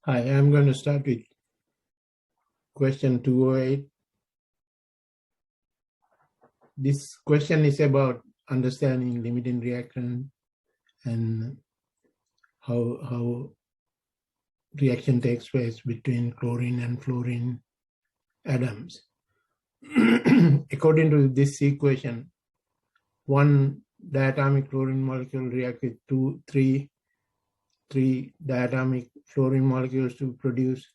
Hi, I'm going to start with question 208. This question is about understanding limiting reaction and how reaction takes place between chlorine and fluorine atoms. According to this equation, one diatomic chlorine molecule reacts with three diatomic fluorine molecules to produce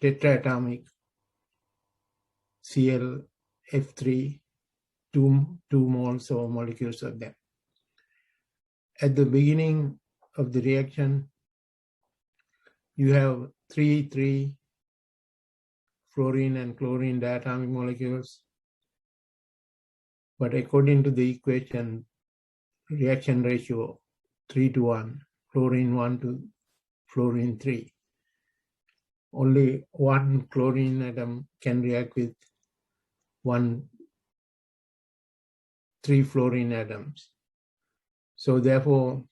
tetraatomic ClF3, two moles or molecules of them. At the beginning of the reaction, you have three fluorine and chlorine diatomic molecules, but according to the equation, reaction ratio 3:1, fluorine 1 to fluorine 3. Only one chlorine atom can react with three fluorine atoms. So therefore,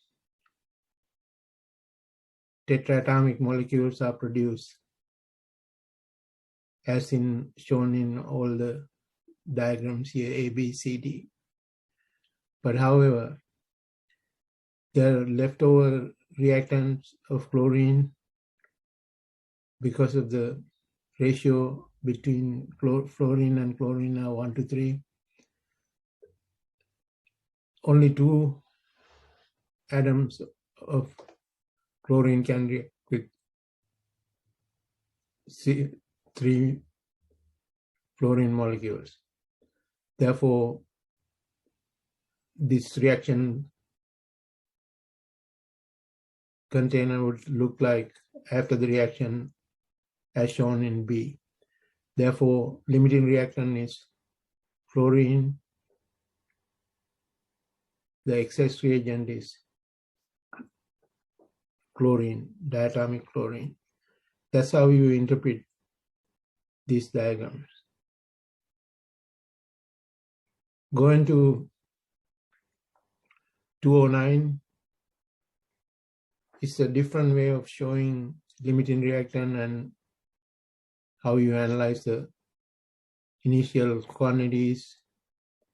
tetraatomic molecules are produced as shown in all the diagrams here, A, B, C, D. But however, there are leftover reactants of chlorine because of the ratio between fluorine and chlorine are 1 to 3. Only two atoms of chlorine can react with three fluorine molecules. Therefore, this reaction container would look like after the reaction as shown in B. Therefore, limiting reactant is fluorine. The excess reagent is chlorine, diatomic chlorine. That's how you interpret these diagrams. Going to 209 is a different way of showing limiting reactant and how you analyze the initial quantities,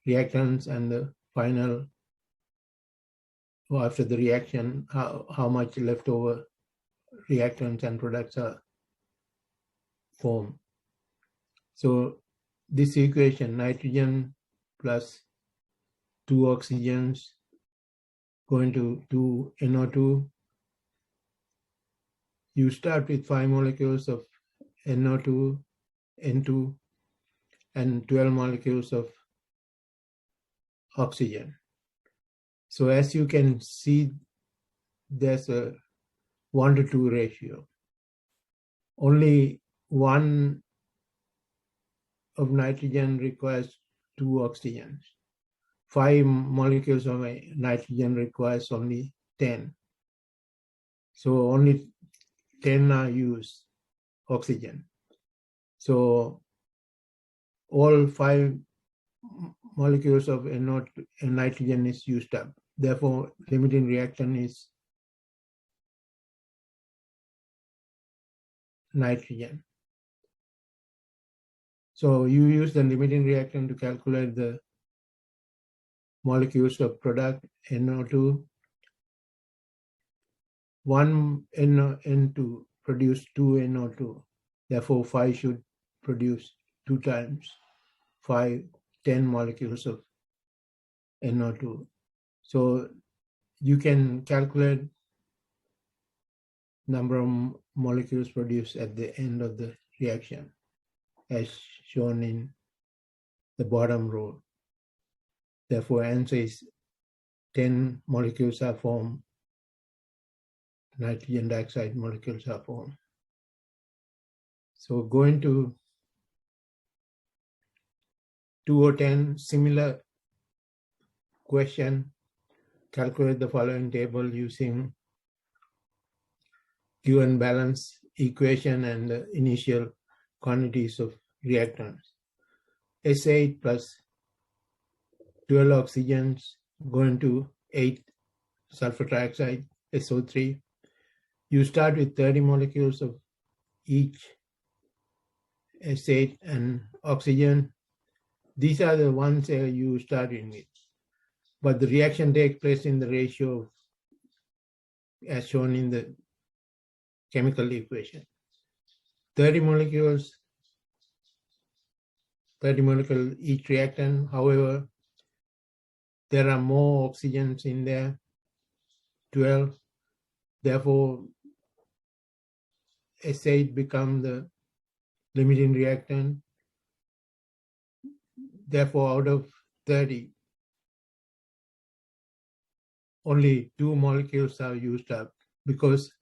reactants, and the final, after the reaction, how much leftover reactants and products are formed. So this equation, nitrogen plus 2 oxygens going to 2 NO2. You start with 5 molecules of NO2, N2, and 12 molecules of oxygen. So as you can see, there's a 1 to 2 ratio. Only one of nitrogen requires 2 oxygens. 5 molecules of nitrogen requires only 10. So only 10 are used, oxygen. So all 5 molecules of nitrogen is used up. Therefore, limiting reactant is nitrogen. So you use the limiting reactant to calculate the molecules of product NO2. One N2 produce 2 NO2. Therefore, 5 should produce 2 times 5, 10 molecules of NO2. So you can calculate number of molecules produced at the end of the reaction as shown in the bottom row. Therefore, answer is 10 molecules are formed, nitrogen dioxide molecules are formed. So going to 210, similar question, calculate the following table using given balance equation and the initial quantities of reactants. S8 plus 12 oxygens going to 8 sulfur trioxide, SO3. You start with 30 molecules of each S8 and oxygen. These are the ones you started with. But the reaction takes place in the ratio as shown in the chemical equation. 30 molecules each reactant. However, there are more oxygens in there, 12. Therefore, S8 becomes the limiting reactant. Therefore, out of 30, only 2 molecules are used up because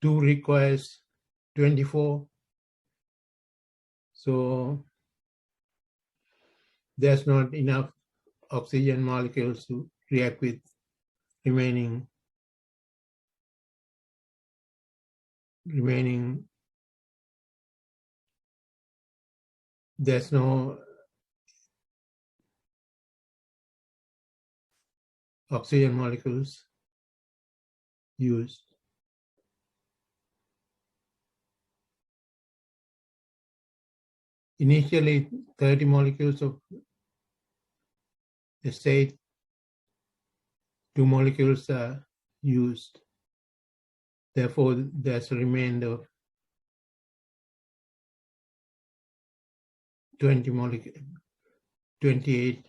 2 requires 24. So there's not enough oxygen molecules to react with remaining there's no oxygen molecules used. Initially, 30 molecules of S8, 2 molecules are used. Therefore, there's a remainder of 28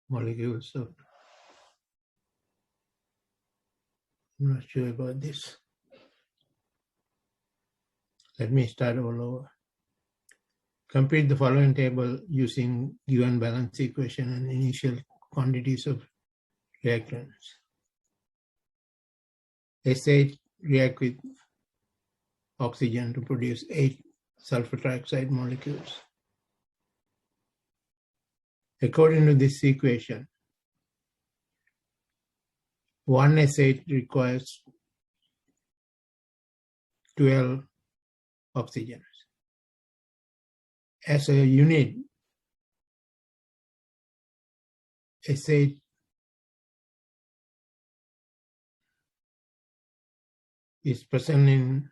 molecules of, I'm not sure about this. Let me start all over. Complete the following table using given balance equation and initial quantities of reactants. S8 react with oxygen to produce 8 sulfur trioxide molecules. According to this equation, 1 S8 requires 12 oxygens. As a unit, S8 is present in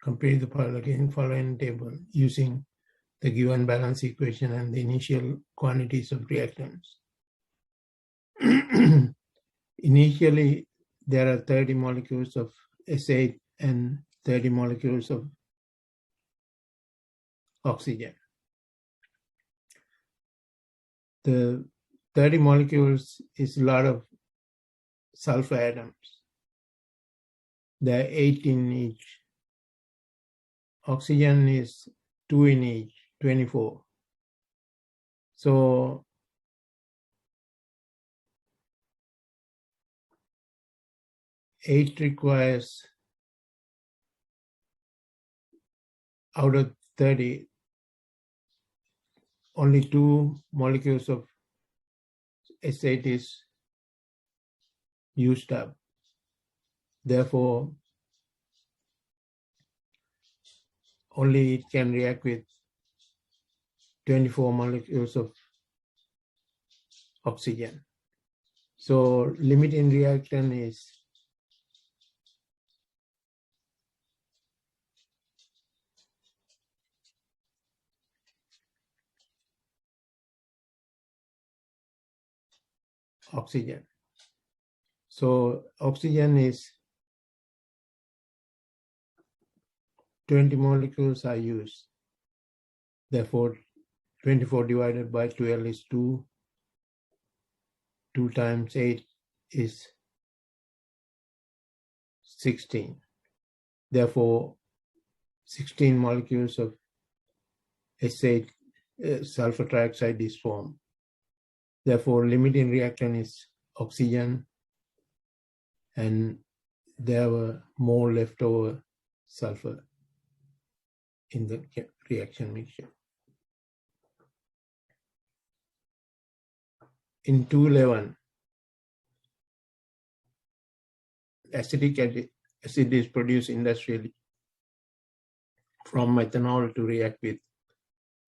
complete the following table using the given balance equation and the initial quantities of reactants. Initially, there are 30 molecules of S8 and 30 molecules of oxygen. The 30 molecules is a lot of sulfur atoms. There are 8 in each. Oxygen is 2 in each, 24. So eight requires, out of 30, only 2 molecules of S8 is used up. Therefore, only it can react with 24 molecules of oxygen. So limiting reaction is oxygen. So oxygen is 20 molecules are used. Therefore, 24 divided by 12 is 2. 2 times 8 is 16. Therefore, 16 molecules of S8 sulfur trioxide is formed. Therefore, limiting reactant is oxygen, and there were more leftover sulfur in the reaction mixture. in 211, acetic acid is produced industrially from methanol to react with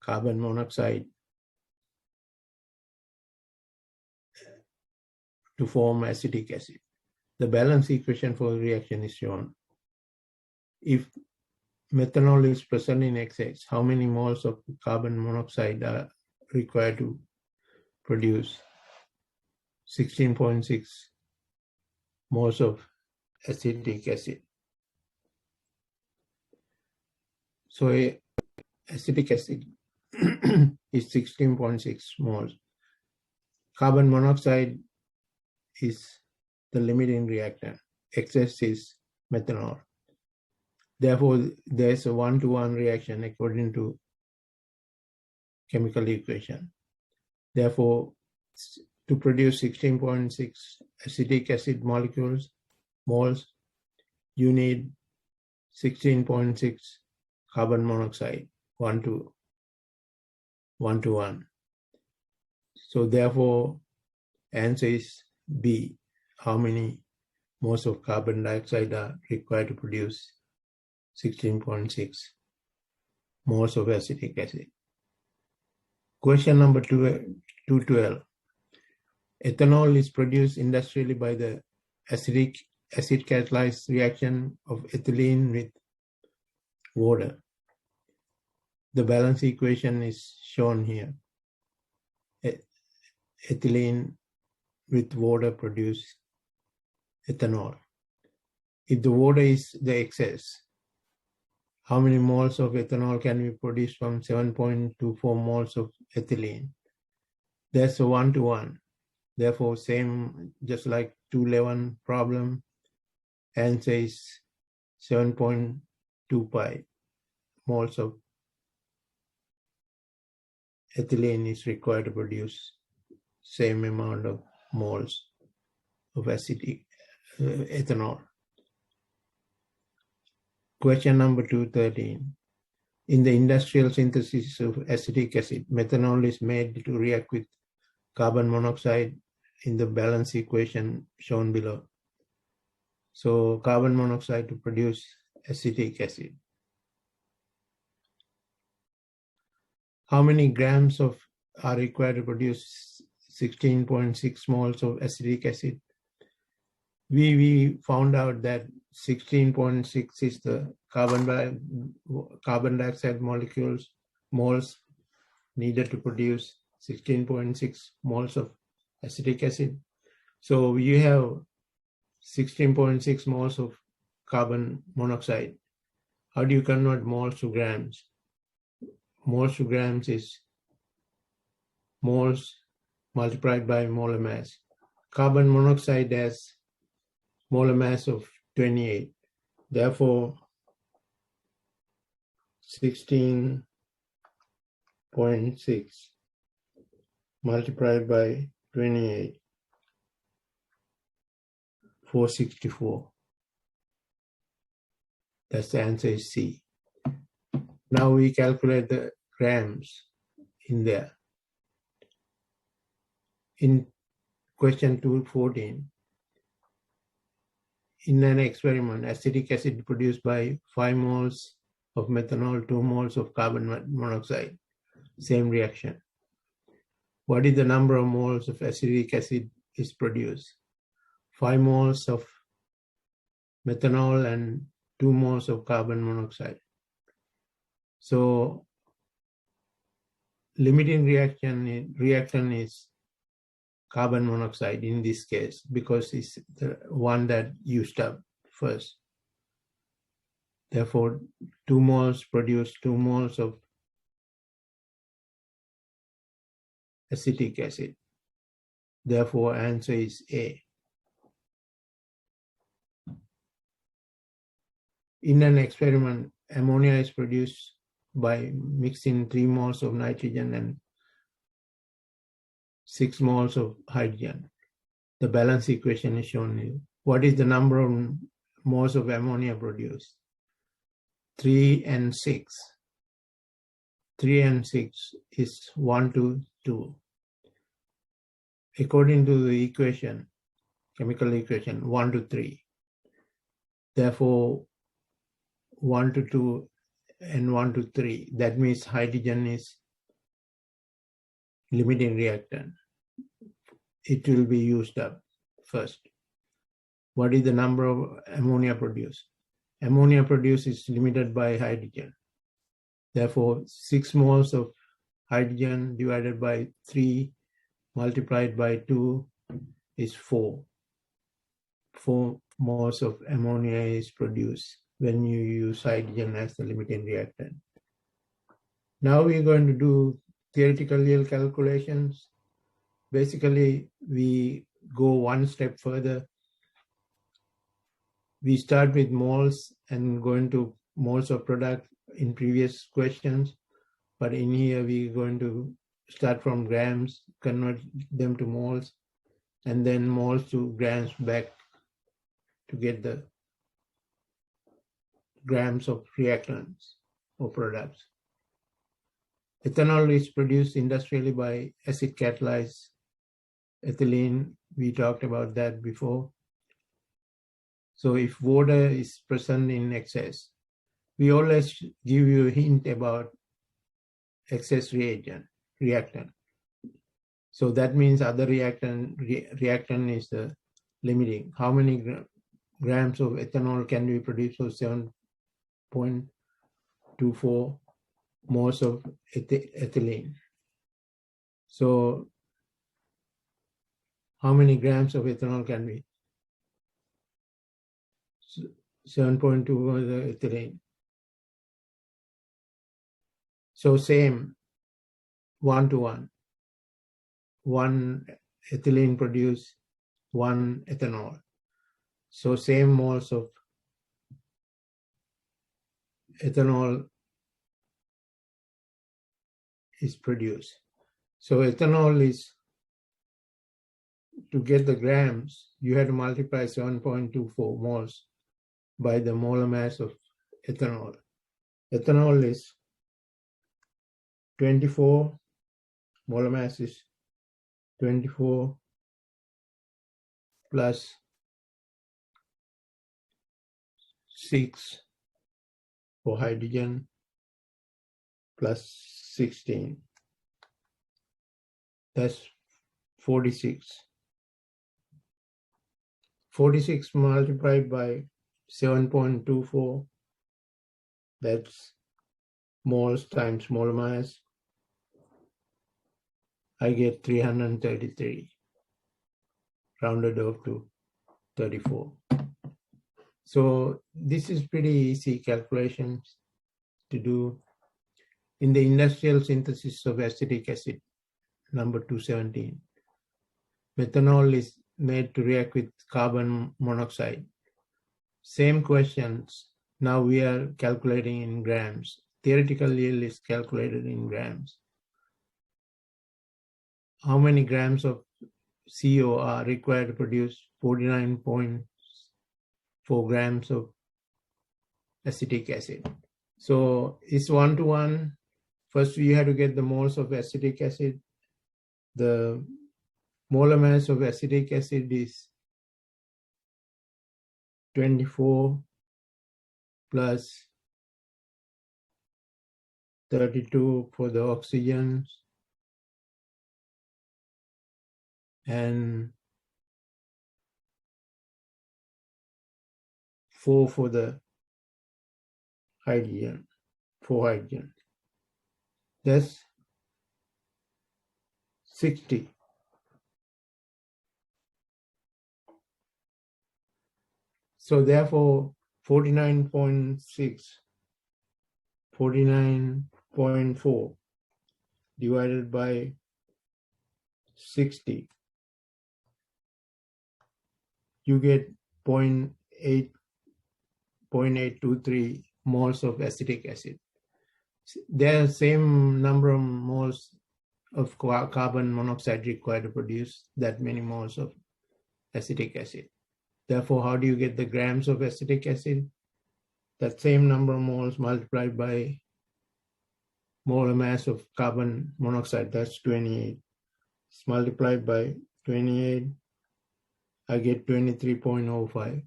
carbon monoxide to form acetic acid. The balance equation for the reaction is shown. If methanol is present in excess, how many moles of carbon monoxide are required to produce 16.6 moles of acetic acid? So acetic acid is 16.6 moles. Carbon monoxide is the limiting reactant. Excess is methanol. Therefore, there's a 1-to-1 reaction according to chemical equation. Therefore, to produce 16.6 acetic acid moles, you need 16.6 carbon monoxide, 1-to-1. So therefore, answer is B. How many moles of carbon dioxide are required to produce 16.6 moles of acetic acid? Question number 212. Ethanol is produced industrially by the acid catalyzed reaction of ethylene with water. The balance equation is shown here. Ethylene with water produce ethanol. If the water is the excess, how many moles of ethanol can we produce from 7.24 moles of ethylene? That's a 1-to-1. Therefore, same, just like 211 problem, answer is 7.25 moles of ethylene is required to produce same amount of moles of acetic ethanol. Question number 213. In the industrial synthesis of acetic acid, methanol is made to react with carbon monoxide in the balance equation shown below. So carbon monoxide to produce acetic acid. How many grams are required to produce 16.6 moles of acetic acid? We found out that 16.6 is the carbon dioxide moles needed to produce 16.6 moles of acetic acid. So you have 16.6 moles of carbon monoxide. How do you convert moles to grams? Moles to grams is moles multiplied by molar mass. Carbon monoxide has molar mass of 28. Therefore, 16.6 multiplied by 28, 464. That's the answer is C. Now we calculate the grams in there. In question 214, in an experiment, acetic acid produced by 5 moles of methanol, 2 moles of carbon monoxide, same reaction. What is the number of moles of acetic acid is produced? 5 moles of methanol and 2 moles of carbon monoxide. So limiting reaction is carbon monoxide in this case, because it's the one that used up first. Therefore, 2 moles produce 2 moles of acetic acid. Therefore, answer is A. In an experiment, ammonia is produced by mixing 3 moles of nitrogen and 6 moles of hydrogen. The balance equation is shown here. What is the number of moles of ammonia produced? 3 and 6. 3 and 6 is 1 to 2. according to the equation, chemical equation 1 to 3. Therefore, 1 to 2 and 1 to 3, that means hydrogen is limiting reactant. It will be used up first. What is the number of ammonia produced? Ammonia produced is limited by hydrogen. Therefore, 6 moles of hydrogen divided by 3 multiplied by 2 is 4. 4 moles of ammonia is produced when you use hydrogen as the limiting reactant. Now we're going to do theoretical yield calculations. Basically, we go one step further. We start with moles and go into moles of product in previous questions. But in here, we're going to start from grams, convert them to moles, and then moles to grams back to get the grams of reactants or products. Ethanol is produced industrially by acid catalyzed ethylene. We talked about that before. So if water is present in excess, we always give you a hint about excess reactant. So that means other reactant is the limiting. How many grams of ethanol can we produce? So 7.24 moles of ethylene. So how many grams of ethanol can we? 7.2 was the ethylene. So same 1 to 1. 1 ethylene produce 1 ethanol. So same moles of ethanol is produced. So ethanol is, to get the grams, you have to multiply 7.24 moles by the molar mass of ethanol. Ethanol is 24, molar mass is 24 plus 6 for hydrogen plus 16. That's 46. 46 multiplied by 7.24, that's moles times molar mass. I get 333, rounded off to 34. So this is pretty easy calculations to do. In the industrial synthesis of acetic acid, number 217, methanol is made to react with carbon monoxide. Same questions. Now we are calculating in grams. Theoretical yield is calculated in grams. How many grams of CO are required to produce 49.4 grams of acetic acid? So it's 1 to 1. First, you have to get the moles of acetic acid. The molar mass of acetic acid is 24 plus 32 for the oxygens and 4 for the hydrogen, 4 hydrogen. That's 60. So therefore 49.4 divided by 60, you get 0.823 moles of acetic acid. There are same number of moles of carbon monoxide required to produce that many moles of acetic acid. Therefore, how do you get the grams of acetic acid? That same number of moles multiplied by molar mass of carbon monoxide, that's 28. It's multiplied by 28, I get 23.05.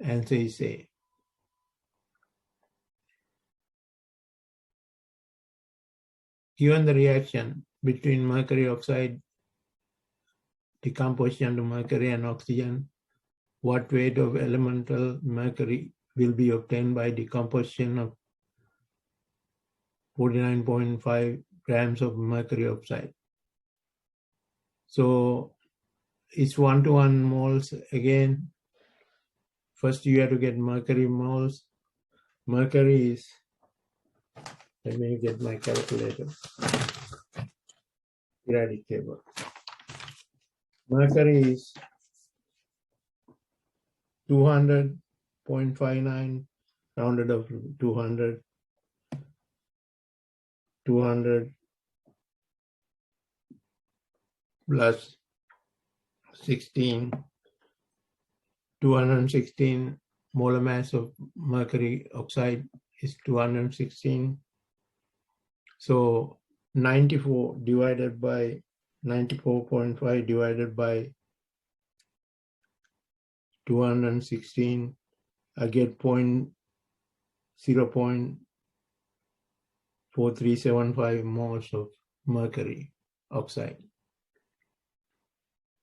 Answer is A. Given the reaction between mercury oxide decomposition to mercury and oxygen, what weight of elemental mercury will be obtained by decomposition of 49.5 grams of mercury oxide? So it's 1-to-1 moles again. First you have to get mercury moles. Mercury is, let me get my calculator, periodic table. Mercury is 200.59, rounded up to 200, 200 plus 16, 216 molar mass of mercury oxide is 216. So 94 divided by 94.5 divided by 216, I get 0.4375 moles of mercury oxide,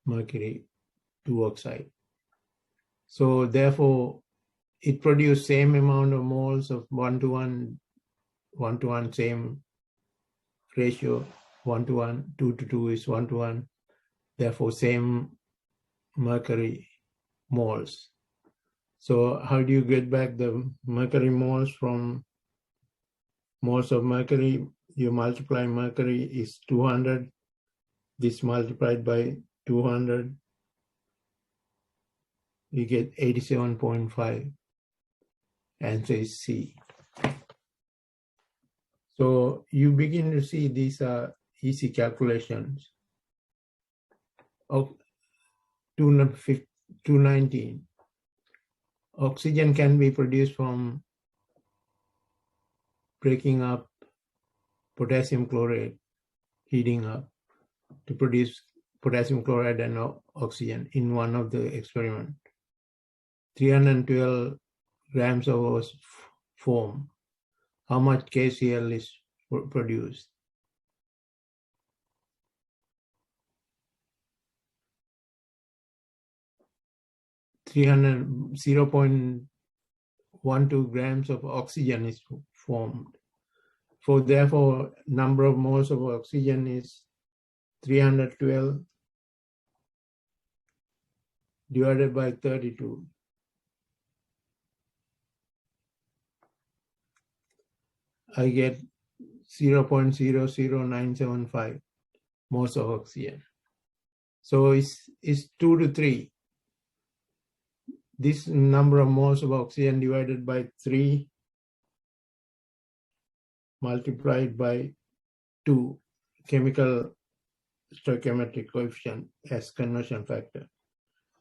mercury 2 oxide. So therefore, it produced same amount of moles of 1-to-1, 1-to-1, same ratio, 1-to-1, 2-to-2 is 1-to-1. Therefore, same mercury moles. So how do you get back the mercury moles from moles of mercury? You multiply mercury is 200. This multiplied by 200, you get 87.5. Answer is C. So you begin to see these are easy calculations. Of 219. Oxygen can be produced from breaking up potassium chloride, heating up to produce potassium chloride and oxygen in one of the experiment. 312 grams of foam. How much KCl is produced? 0.12 grams of oxygen is formed. So therefore, number of moles of oxygen is 312 divided by 32. I get 0.00975 moles of oxygen. So it's 2 to 3. This number of moles of oxygen divided by 3 multiplied by 2, chemical stoichiometric coefficient as conversion factor.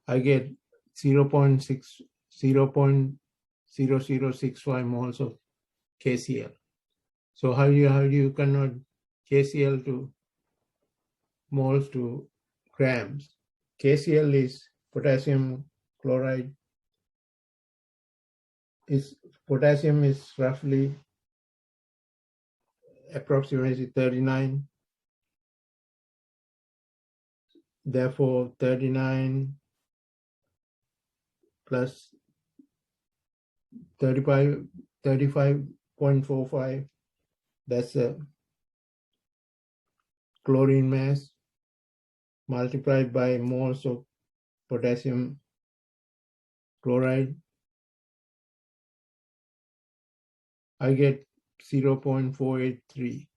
I get 0.0065 moles of KCl. So how do you convert KCl to moles to grams? KCl is potassium chloride. Potassium is roughly approximately 39. Therefore, 39 plus 35.45, that's a chlorine mass multiplied by moles of potassium chloride. I get 0.483.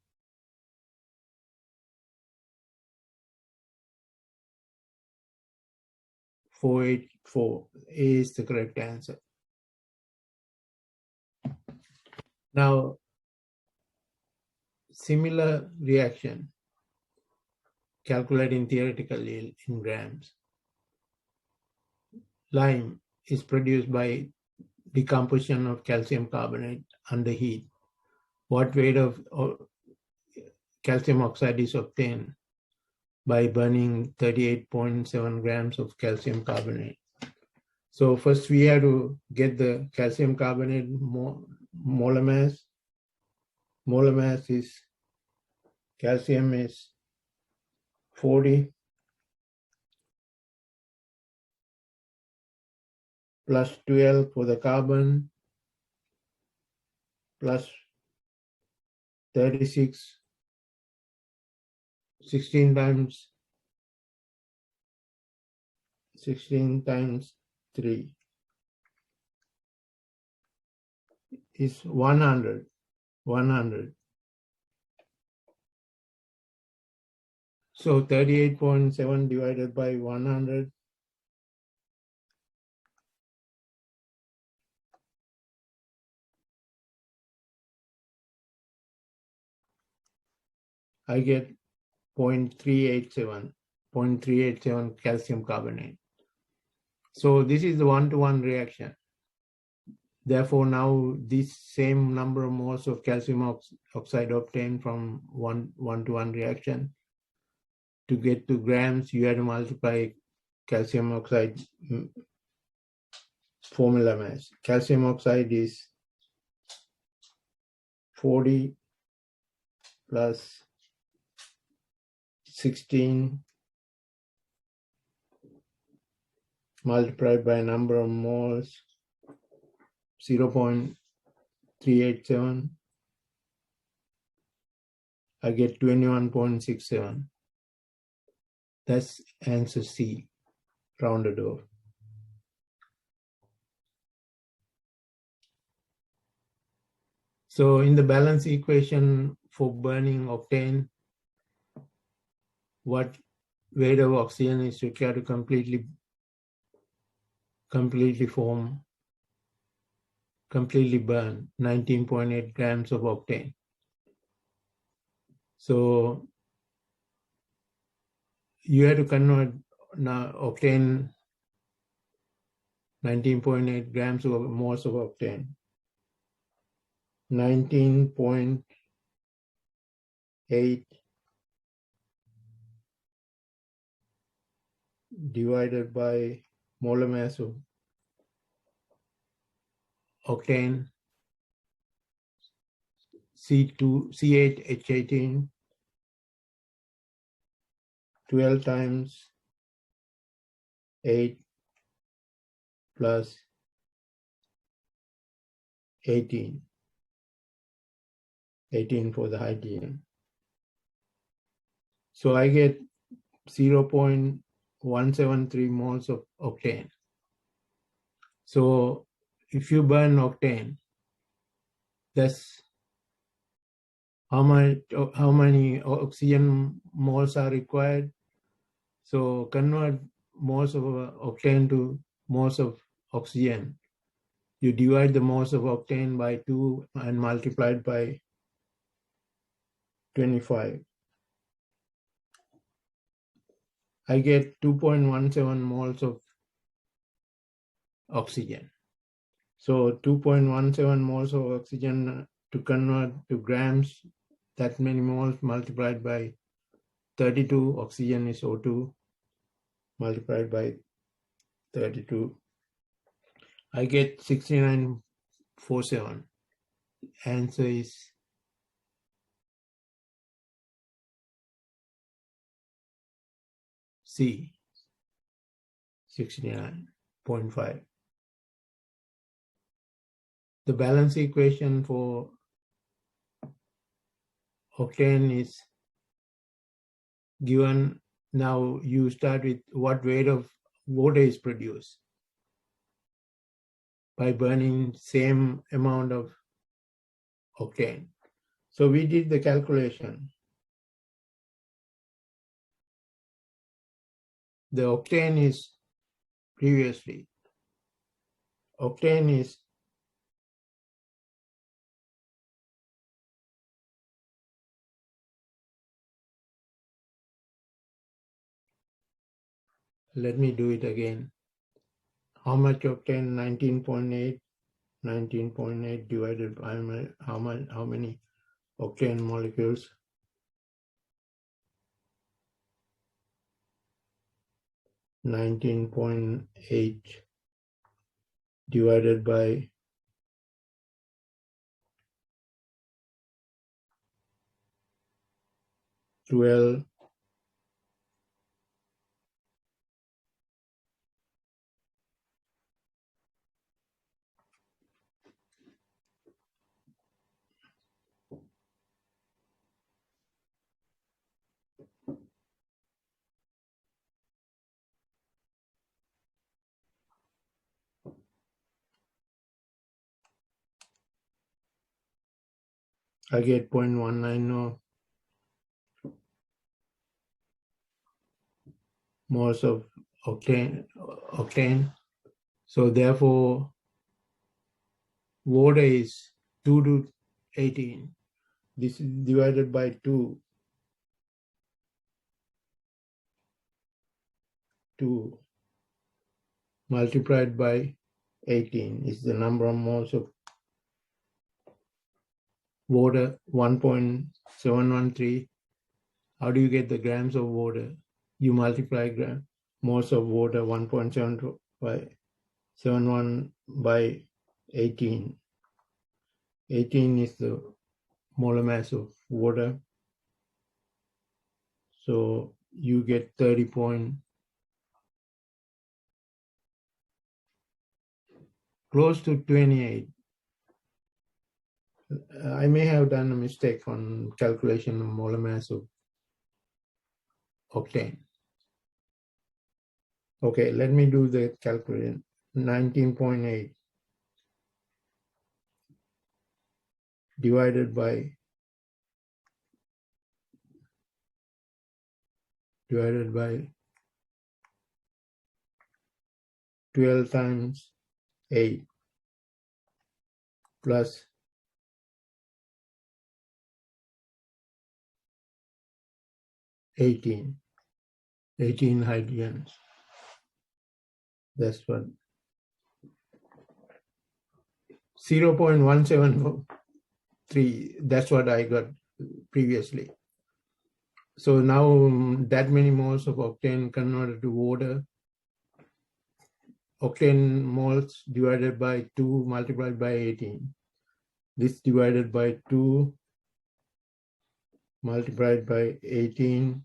A is the correct answer. Now, similar reaction, calculating theoretical yield in grams. Lime is produced by decomposition of calcium carbonate under heat. What weight of calcium oxide is obtained by burning 38.7 grams of calcium carbonate. So first we have to get the calcium carbonate molar mass. Molar mass is, calcium is 40 plus 12 for the carbon plus 36, 16 times 3 is 100. So 38.7 divided by 100, I get 0.387 calcium carbonate. So this is the one-to-one reaction. Therefore, now this same number of moles of calcium oxide obtained from one-to-one reaction. To get to grams, you have to multiply calcium oxide formula mass. Calcium oxide is 40 plus 16 multiplied by number of moles, 0.387. I get 21.67. That's answer C, rounded off. So in the balance equation for burning octane, what weight of oxygen is required to completely burn 19.8 grams of octane. So you have to convert now octane, 19.8 grams of moles of octane. 19.8 divided by molar mass of octane, C8H18, 12 times 8 plus 18 for the hydrogen. So I get 0.173 moles of octane. So if you burn octane, that's how many oxygen moles are required. So convert moles of octane to moles of oxygen. You divide the moles of octane by 2 and multiply it by 25. I get 2.17 moles of oxygen. So 2.17 moles of oxygen to convert to grams, that many moles multiplied by 32, oxygen is O2, multiplied by 32. I get 69.47. Answer is C, 69.5. The balance equation for octane is given. Now you start with what weight of water is produced by burning same amount of octane. So we did the calculation. The octane is let me do it again. How much octane? 19.8. 19.8 divided by how many octane molecules? 19.8 divided by 12 I get 0.190 moles of octane. So therefore, water is 2 to 18. This is divided by 2 multiplied by 18 is the number of moles of water, 1.713. How do you get the grams of water? You multiply moles of water 1.71 by 18. 18 is the molar mass of water. So you get 30 close to 28. I may have done a mistake on calculation of molar mass of octane. Okay, let me do the calculation. 19.8 divided by 12 times 8 plus 18 hydrogens. That's what 0.173. That's what I got previously. So now that many moles of octane converted to water. Octane moles divided by 2 multiplied by 18. This divided by 2 multiplied by 18.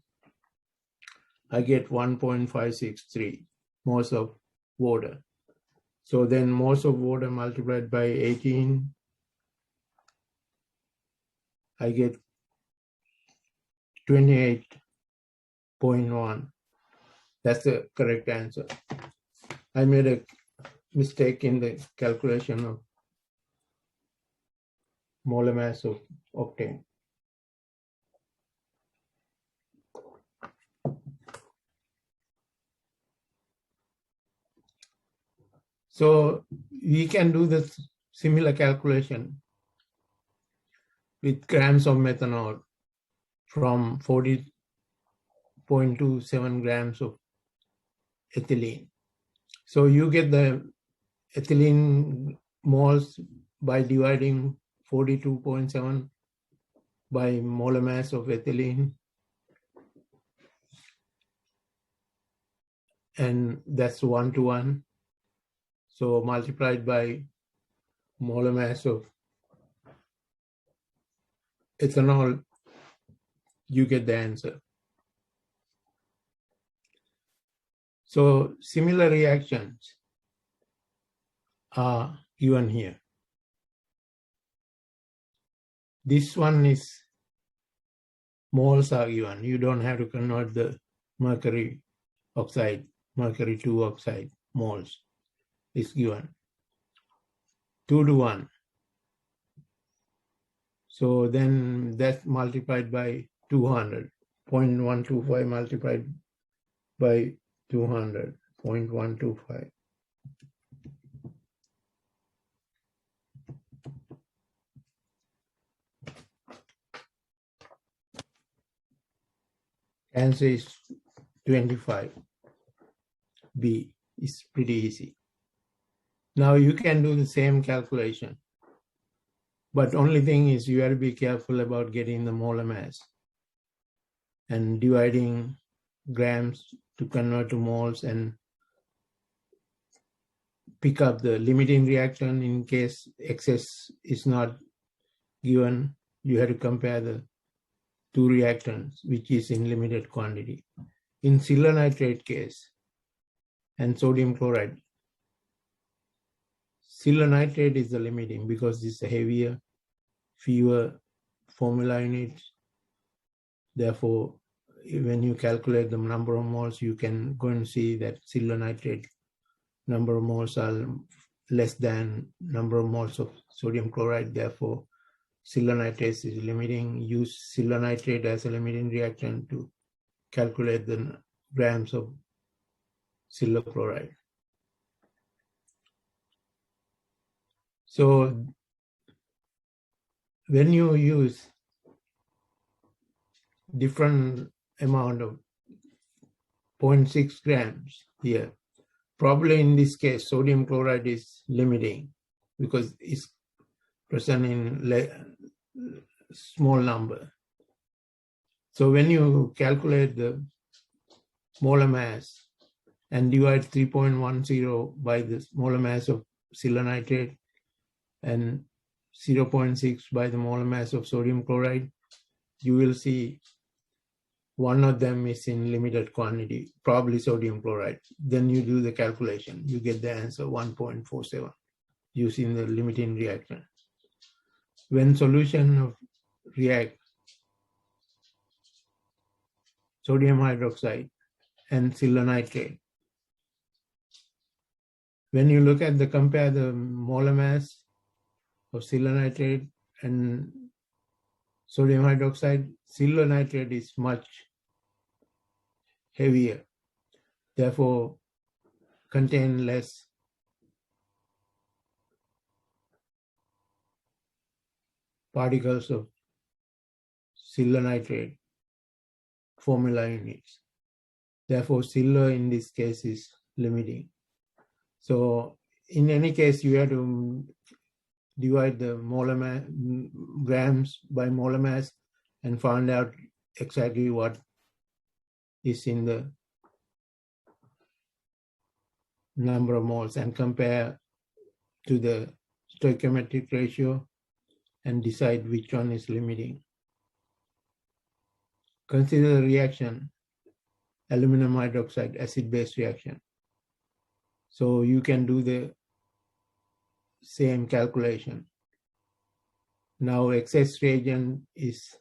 I get 1.563 moles of water. So then moles of water multiplied by 18, I get 28.1. That's the correct answer. I made a mistake in the calculation of molar mass of octane. So we can do this similar calculation with grams of methanol from 40.27 grams of ethylene. So you get the ethylene moles by dividing 42.7 by molar mass of ethylene. And that's 1:1. So multiplied by molar mass of ethanol, you get the answer. So similar reactions are given here. This one is moles are given. You don't have to convert the mercury oxide, mercury 2 oxide moles is given. 2:1. So then that's multiplied by 200. 0.125 multiplied by 200. 0.125. Answer is 25. B is pretty easy. Now you can do the same calculation, but only thing is you have to be careful about getting the molar mass and dividing grams to convert to moles and pick up the limiting reactant. In case excess is not given, you have to compare the two reactants, which is in limited quantity. In silver nitrate case and sodium chloride, silver nitrate is the limiting because it's a heavier, fewer formula units. Therefore, when you calculate the number of moles, you can go and see that silver nitrate number of moles are less than number of moles of sodium chloride. Therefore, silver nitrate is limiting. Use silver nitrate as a limiting reactant to calculate the grams of silver chloride. So when you use different amount of 0.6 grams here, probably in this case, sodium chloride is limiting because it's present in small number. So when you calculate the molar mass and divide 3.10 by the molar mass of silver nitrate and 0.6 by the molar mass of sodium chloride, you will see one of them is in limited quantity, probably sodium chloride. Then you do the calculation. You get the answer 1.47 using the limiting reactant. When solution of react sodium hydroxide and silver nitrate, when you look at compare the molar mass of silver nitrate and sodium hydroxide, silver nitrate is much heavier, therefore contain less particles of silver nitrate formula units. Therefore, silver in this case is limiting. So in any case, you have to divide the molar mass, grams by molar mass, and find out exactly what is in the number of moles and compare to the stoichiometric ratio and decide which one is limiting. Consider the reaction, aluminum hydroxide, acid-base reaction. So you can do the same calculation. Now excess reagent is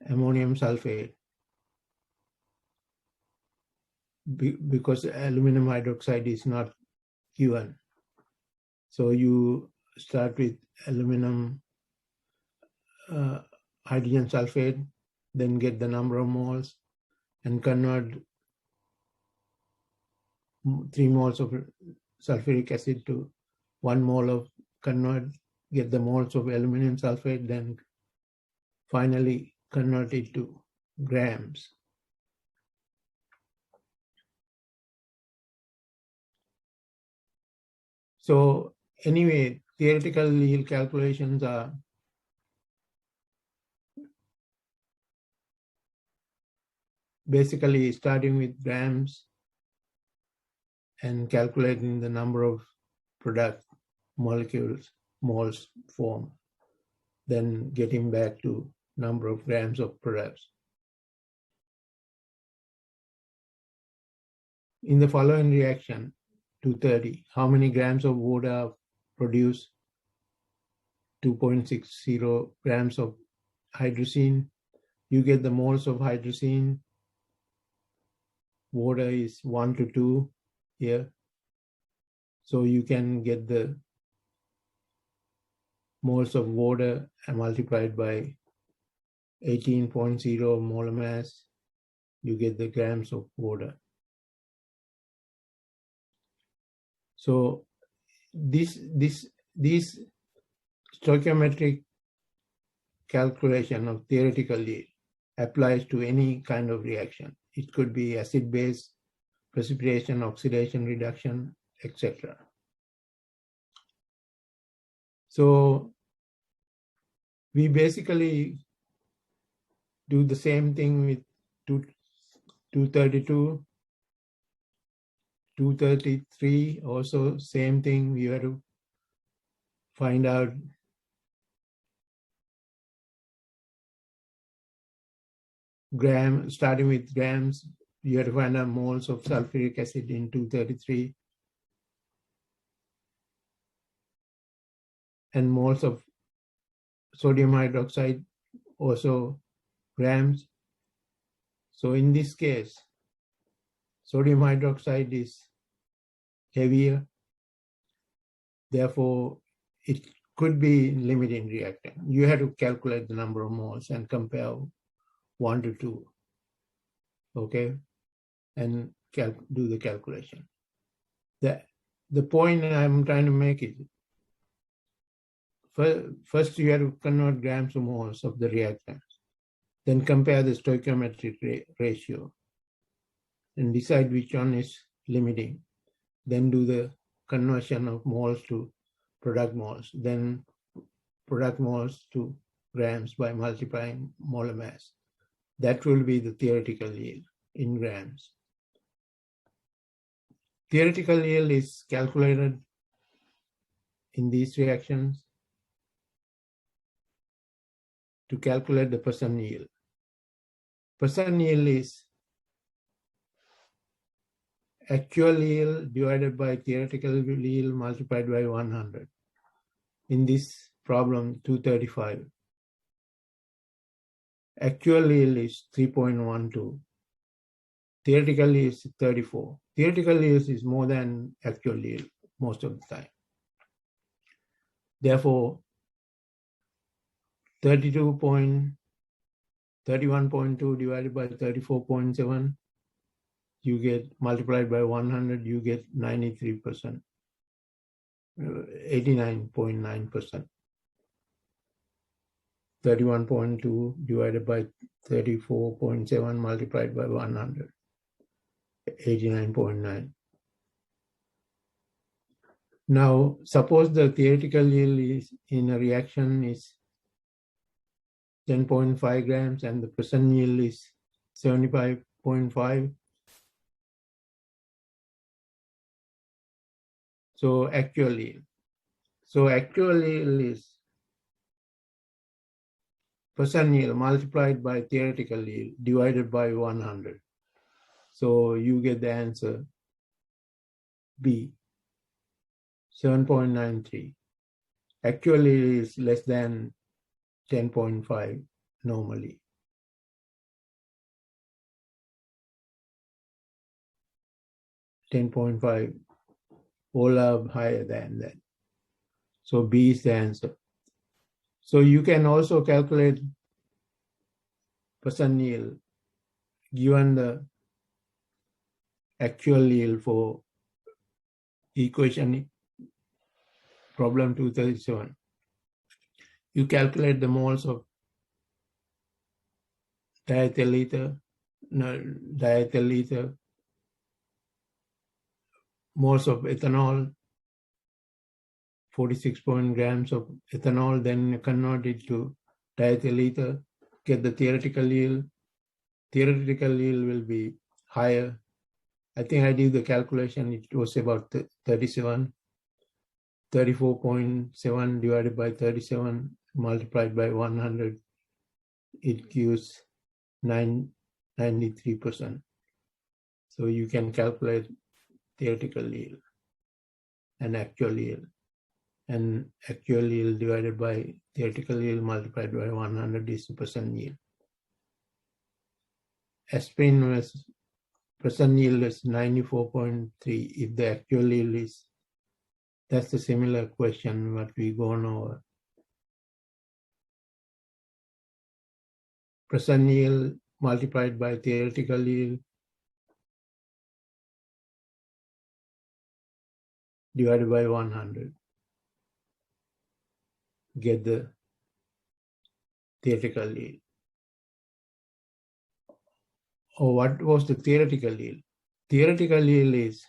ammonium sulfate because aluminum hydroxide is not given. So you start with aluminum hydrogen sulfate, then get the number of moles and convert 3 moles of sulfuric acid to 1 mole of get the moles of aluminum sulfate, then finally convert it to grams. So anyway, theoretical yield calculations are basically starting with grams and calculating the number of product molecules, moles formed, then getting back to number of grams of products. In the following reaction, 230, how many grams of water are produced? 2.60 grams of hydrazine. You get the moles of hydrazine. Water is 1 to 2 here. So you can get the moles of water multiplied by 18.0 molar mass. You get the grams of water. So this stoichiometric calculation of theoretical yield applies to any kind of reaction. It could be acid-base, precipitation, oxidation, reduction, etc. So we basically do the same thing with 232 233, also same thing. You have to find out starting with grams. You have to find out moles of sulfuric acid in 233 and moles of sodium hydroxide, also grams. So in this case, sodium hydroxide is heavier, therefore it could be limiting reactant. You have to calculate the number of moles and compare 1 to 2, okay, and do the calculation. The point I'm trying to make is, first you have to convert grams to moles of the reactant, then compare the stoichiometric ratio and decide which one is limiting. Then do the conversion of moles to product moles, then product moles to grams by multiplying molar mass. That will be the theoretical yield in grams. Theoretical yield is calculated in these reactions to calculate the percent yield. Percent yield is actual yield divided by theoretical yield multiplied by 100. In this problem, 235. Actual yield is 3.12. Theoretical yield is 34. Theoretical yield is more than actual yield most of the time. Therefore, 31.2 divided by 34.7, you get multiplied by 100, you get 93%, 89.9%. 31.2 divided by 34.7 multiplied by 100, 89.9. Now, suppose the theoretical yield is in a reaction is 10.5 grams and the percent yield is 75.5. So actual yield. So actual yield is percent yield multiplied by theoretical yield divided by 100. So you get the answer B, 7.93. Actual yield is less than 10.5 normally. 10.5, all are higher than that. So B is the answer. So you can also calculate percent yield given the actual yield for equation problem 237. You calculate the moles of diethyl ether, moles of ethanol, 46 grams of ethanol, then convert it to diethyl ether, get the theoretical yield. Theoretical yield will be higher. I think I did the calculation, it was about 37. 34.7 divided by 37 multiplied by 100, it gives 93%. So you can calculate theoretical yield and actual yield. And actual yield divided by theoretical yield multiplied by 100 is the percent yield. Aspirin was percent yield is 94.3. If the actual yield is, that's a similar question what we gone over. Percent yield multiplied by theoretical yield divided by 100. Get the theoretical yield. Or what was the theoretical yield? Theoretical yield is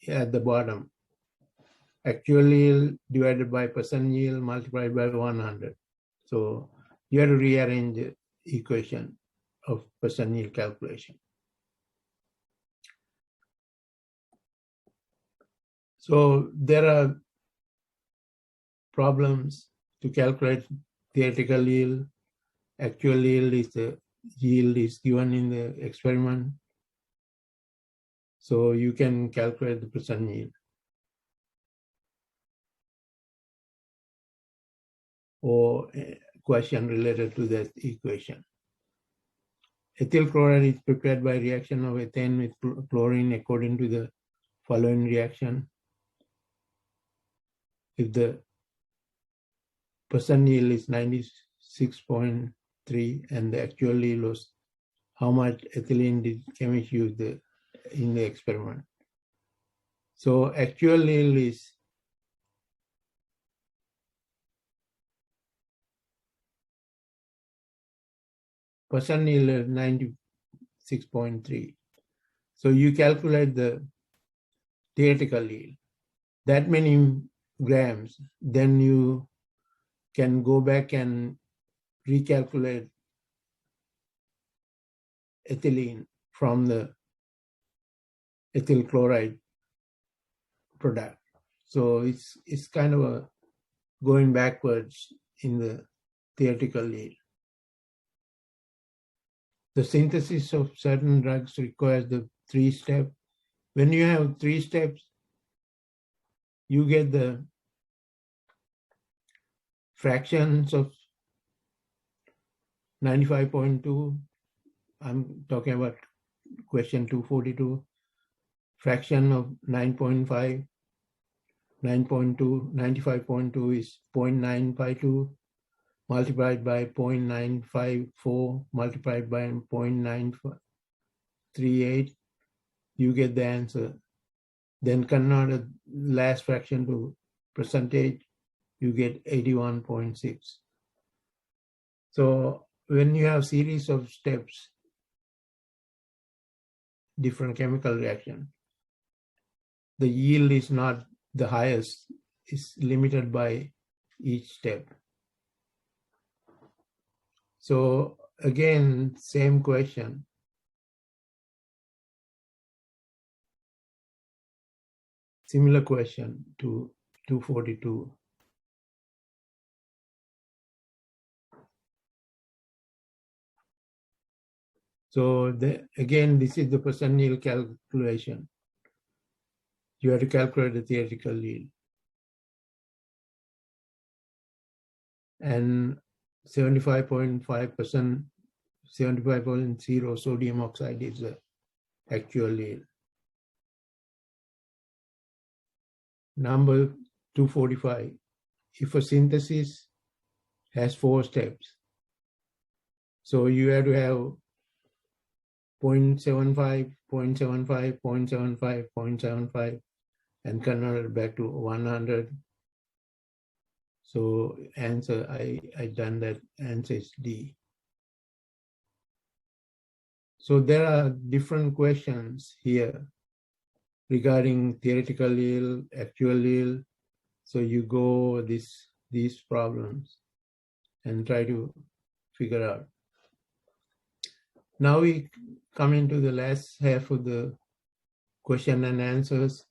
at the bottom. Actual yield divided by percent yield multiplied by 100. So you have to rearrange equation of percent yield calculation. So there are problems to calculate theoretical yield. Actual yield is the yield is given in the experiment. So you can calculate the percent yield. Or a question related to that equation. Ethyl chloride is prepared by reaction of ethane with chlorine according to the following reaction. If the percent yield is 96.3 and the actual yield was how much ethylene did chemists use in the experiment. So actual yield is percent yield is 96.3. So you calculate the theoretical yield, that many grams, then you can go back and recalculate ethylene from the ethyl chloride product. So it's kind of a going backwards in the theoretical yield. The synthesis of certain drugs requires the 3-step. When you have 3 steps, you get the fractions of 95.2. I'm talking about question 242. Fraction of 9.5, 9.2, 95.2 is 0.952 multiplied by 0.954 multiplied by 0.938. You get the answer. Then convert the last fraction to percentage, you get 81.6. So when you have series of steps, different chemical reaction, the yield is not the highest, it's limited by each step. So again, same question. Similar question to 242. So again, this is the percent yield calculation. You have to calculate the theoretical yield. And 75.5%, 75.0 sodium oxide is the actual yield. Number 245, if a synthesis has 4 steps, so you have to have 0.75, 0.75, 0.75, 0.75, and convert it back to 100. So answer, I done that, answer is D. So there are different questions here regarding theoretical yield, actual yield. So you go these problems and try to figure out. Now we come into the last half of the question and answers.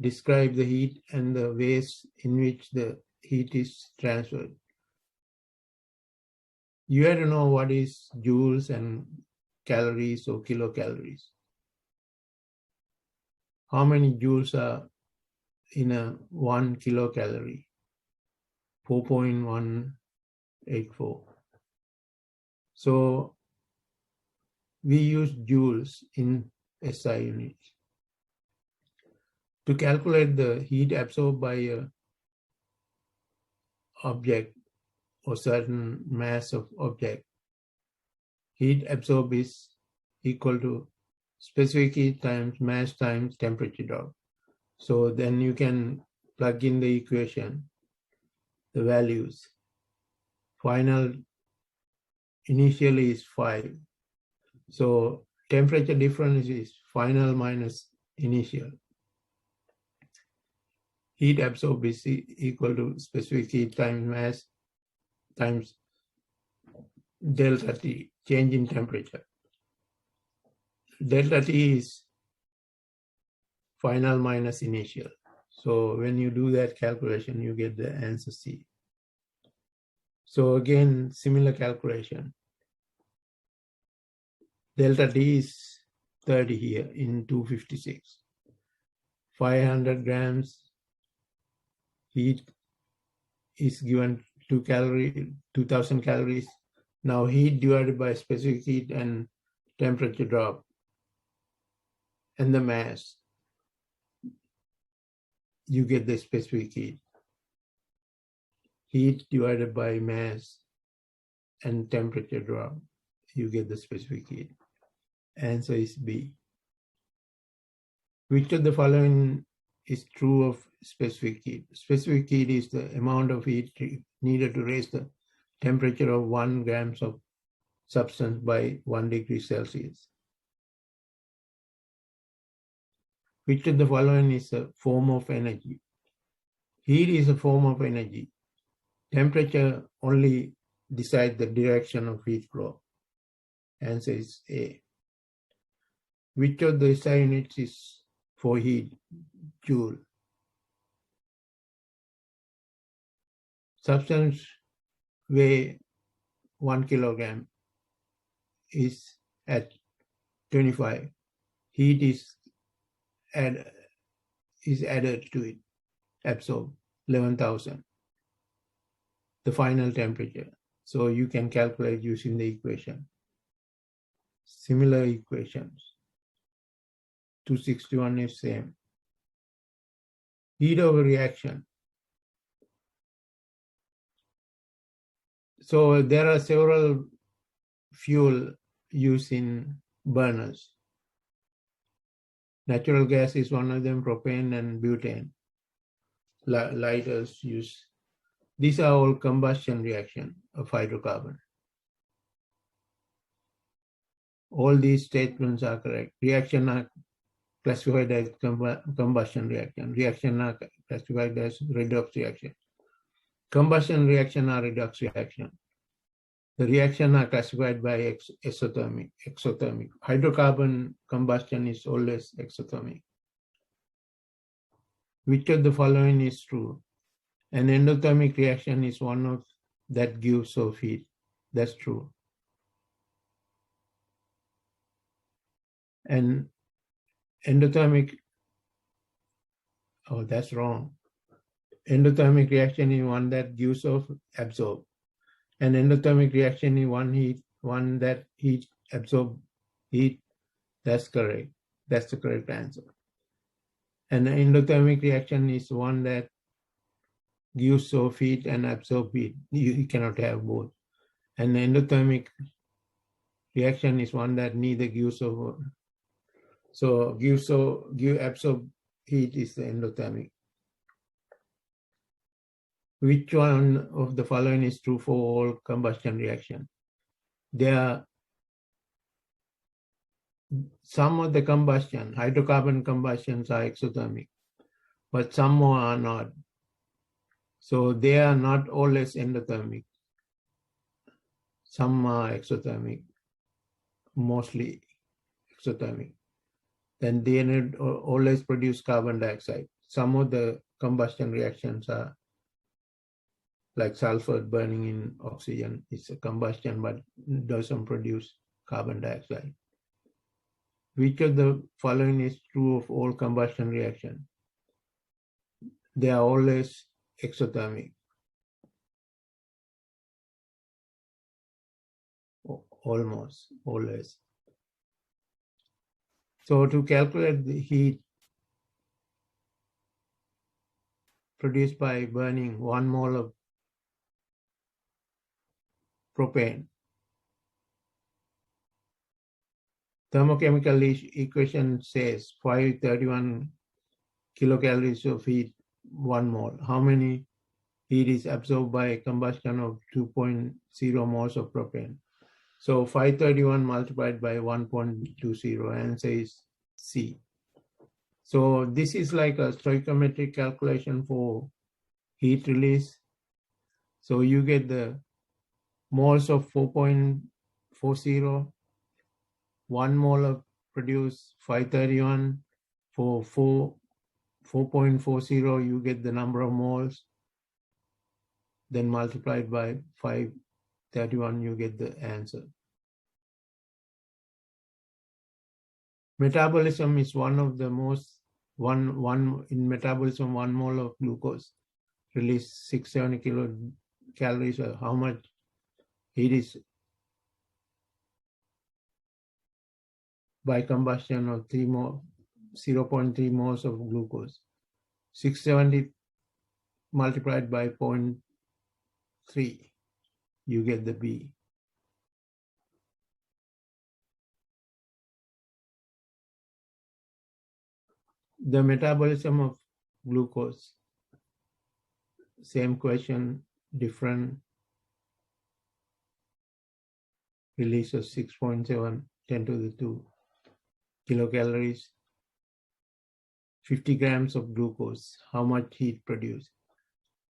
Describe the heat and the ways in which the heat is transferred. You have to know what is joules and calories or kilocalories. How many joules are in a 1 kilocalorie? 4.184. So we use joules in SI units. To calculate the heat absorbed by a object or certain mass of object, heat absorbed is equal to specific heat times mass times temperature drop. So then you can plug in the equation, the values. Final initially is 5. So temperature difference is final minus initial. Heat absorbed is equal to specific heat times mass times delta T, change in temperature. Delta T is final minus initial. So when you do that calculation, you get the answer C. So again, similar calculation. Delta T is 30 here in 256. 500 grams heat is given 2,000 calories. Now heat divided by specific heat and temperature drop and the mass, you get the specific heat. Heat divided by mass and temperature drop, you get the specific heat. Answer is B. Which of the following is true of specific heat? Specific heat is the amount of heat needed to raise the temperature of 1 grams of substance by 1 degree Celsius. Which of the following is a form of energy? Heat is a form of energy. Temperature only decides the direction of heat flow. Answer is A. Which of the SI units is for heat? Joule. Substance weigh 1 kilogram is at 25. Heat is added to it, absorbed 11,000. The final temperature. So you can calculate using the equation. Similar equations. 261 is same. Heat over reaction. So there are several fuel used in burners. Natural gas is one of them, propane and butane. Lighters use. These are all combustion reaction of hydrocarbon. All these statements are correct. Reaction are classified as combustion reaction. Reaction are classified as redox reaction. Combustion reaction are redox reaction. The reaction are classified by exothermic. Hydrocarbon combustion is always exothermic. Which of the following is true? An endothermic reaction is one of that gives off heat. That's true. And endothermic, oh, that's wrong. Endothermic reaction is one that gives off absorb. An endothermic reaction is one that heat absorb heat. That's correct. That's the correct answer. An endothermic reaction is one that gives off heat and absorb heat. You cannot have both. An endothermic reaction is one that neither gives off. So absorb heat is the endothermic. Which one of the following is true for all combustion reaction? There are some of the combustion, hydrocarbon combustions are exothermic, but some more are not. So they are not always endothermic. Some are exothermic, mostly exothermic. Then they always produce carbon dioxide. Some of the combustion reactions are like sulfur burning in oxygen. It's a combustion, but doesn't produce carbon dioxide. Which of the following is true of all combustion reactions? They are always exothermic. Almost, always. So to calculate the heat produced by burning 1 mole of propane, thermochemical equation says 531 kilocalories of heat, 1 mole. How many heat is absorbed by combustion of 2.0 moles of propane? So 531 multiplied by 1.20, answer is C. So this is like a stoichiometric calculation for heat release. So you get the moles of 4.40, 1 mole of produce 531. For 4.40, you get the number of moles, then multiplied by 531, you get the answer. Metabolism is one of the most, in metabolism, 1 mole of glucose release 670 kilocalories. How much heat is by combustion of 0.3 moles of glucose. 670 multiplied by 0.3, you get the B. The metabolism of glucose, same question, different release of 6.7, 10 to the 2 kilocalories. 50 grams of glucose, how much heat produced?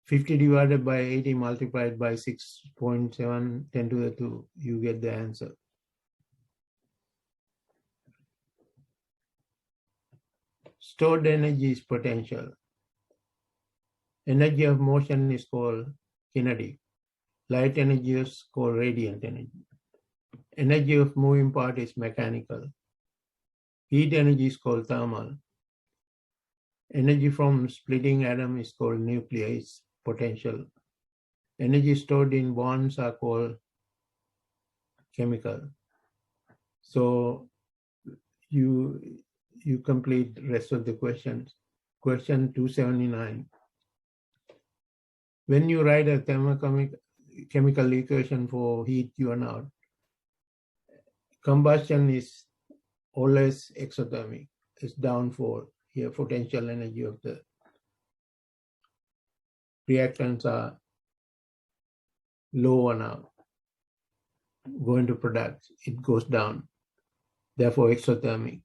50 divided by 80 multiplied by 6.7, 10 to the 2, you get the answer. Stored energy is potential. Energy of motion is called kinetic. Light energy is called radiant energy. Energy of moving part is mechanical. Heat energy is called thermal. Energy from splitting atom is called nuclear, is potential. Energy stored in bonds are called chemical. So you complete the rest of the questions. Question 279. When you write a thermochemical equation for heat given out, combustion is always exothermic. It's downfall. Here potential energy of the reactants are lower now. Going to products, it goes down. Therefore exothermic.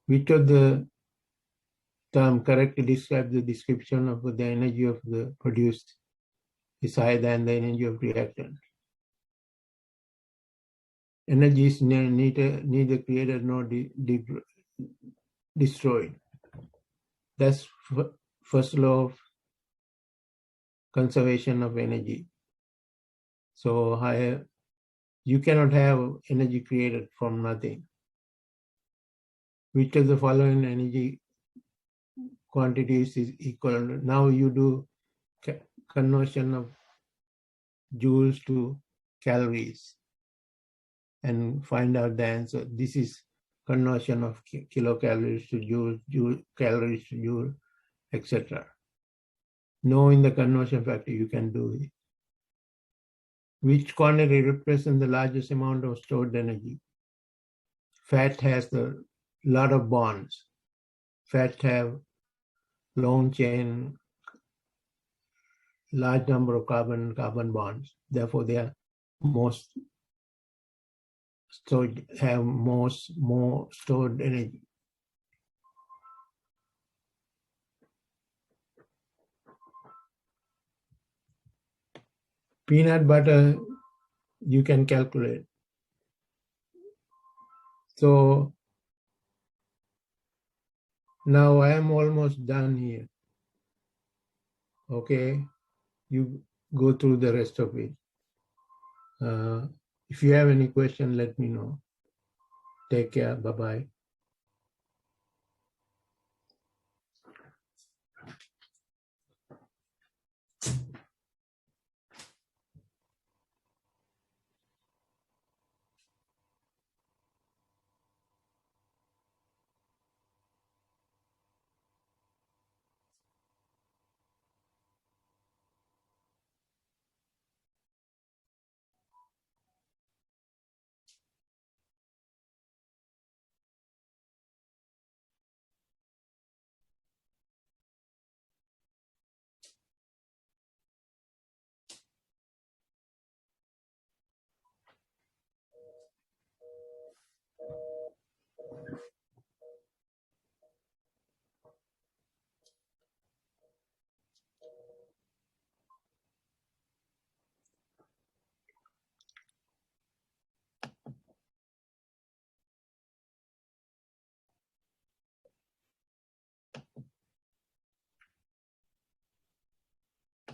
Which of the term correctly describe the description of the energy of the produced is higher than the energy of reactant? Energy is neither created nor destroyed. That's first law of conservation of energy. So higher, you cannot have energy created from nothing. Which of the following energy quantities is equal? Now you do conversion of joules to calories and find out the answer. This is conversion of kilocalories to joule, calories to joule, etc. Knowing the conversion factor, you can do it. Which quantity represents the largest amount of stored energy? Fat has a lot of bonds. Fat have long chain, large number of carbon bonds. Therefore, they are have more stored energy. Peanut butter, you can calculate. So now I am almost done here. Okay, you go through the rest of it. If you have any question, let me know. Take care. Bye-bye.